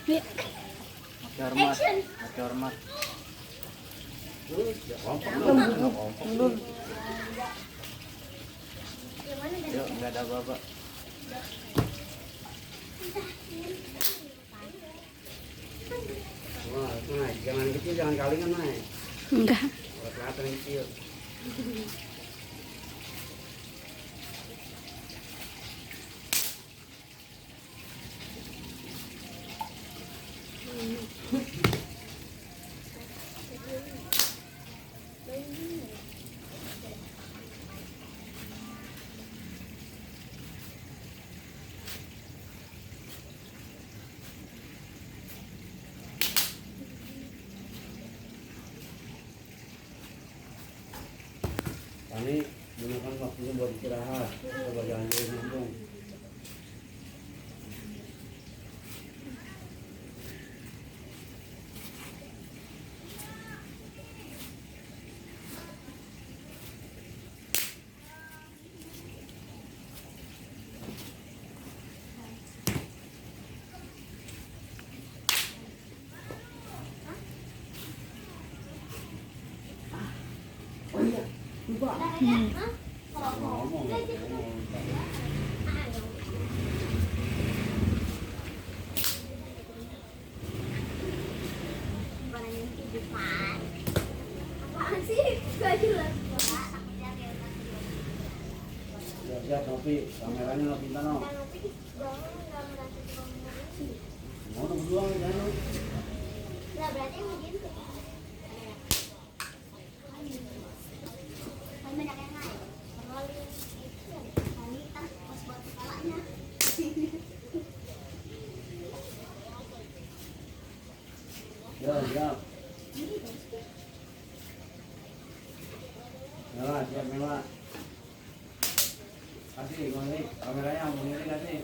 Ya. Hormat, hormat. Yuk, nggak ada apa-apa. Wah, naik. Jangan kecil, jangan kalingan naik. Enggak. Kalau kelihatan kecil. Kami gunakan waktunya buat istirahat, coba jalan-jalan nambung. Ngomong. Apaan sih? Gak jelas. Siap, Nopi. Kameranya lo pinta, no. Mau tuh berdua, jangan. Lah berarti mau gitu. Banyak yang naik. Rolling itu wanita pas buat kepalanya. Siap. Nyala, siap nyala. Kasih, kameranya, mau kasih.